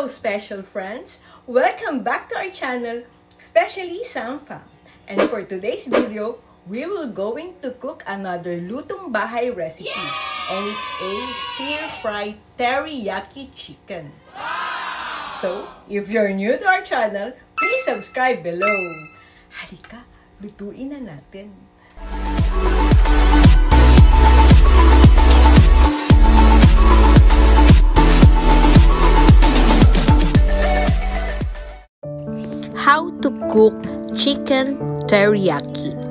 special friends! Welcome back to our channel, especially Samfa. And for today's video, we will going to cook another lutong bahay recipe. And it's a stir-fried teriyaki chicken. So, if you're new to our channel, please subscribe below. Halika, lutuin na natin. How to cook chicken teriyaki.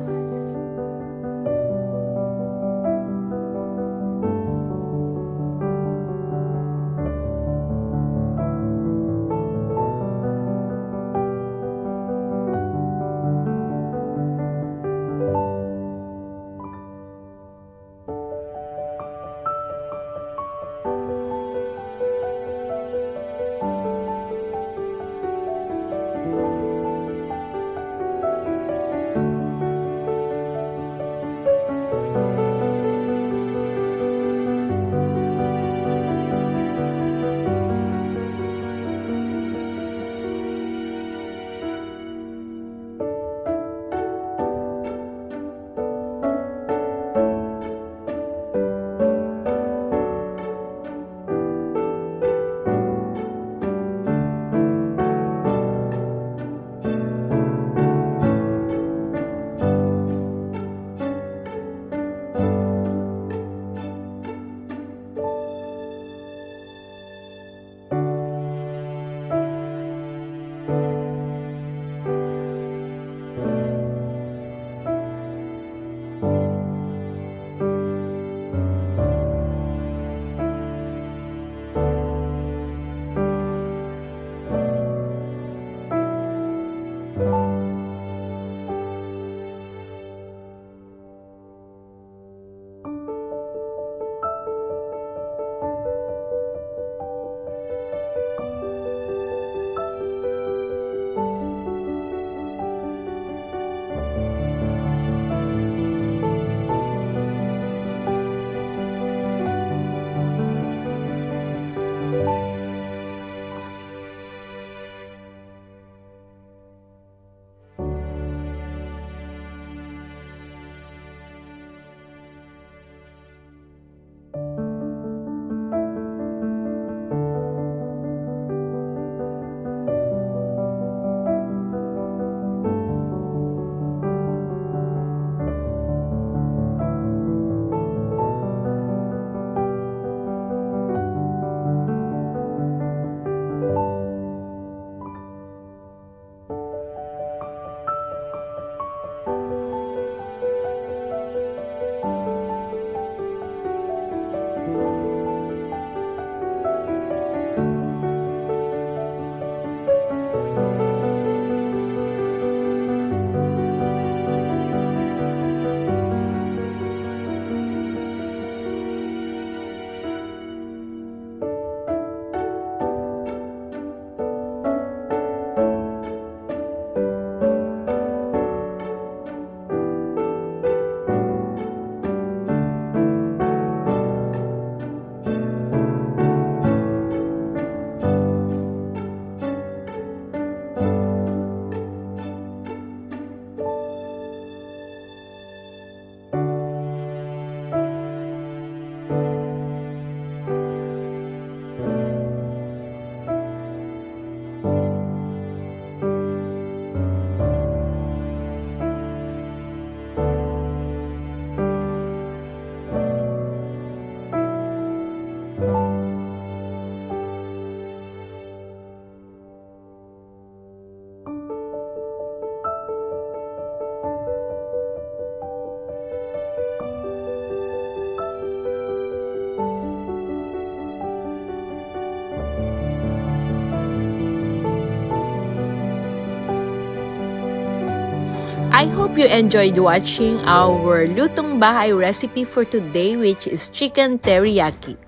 I hope you enjoyed watching our lutong bahay recipe for today, which is chicken teriyaki.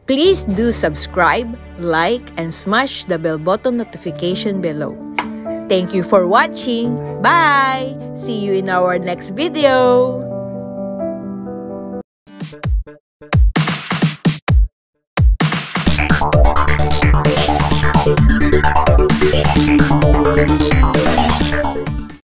Please do subscribe, like, and smash the bell button notification below. Thank you for watching. Bye! See you in our next video.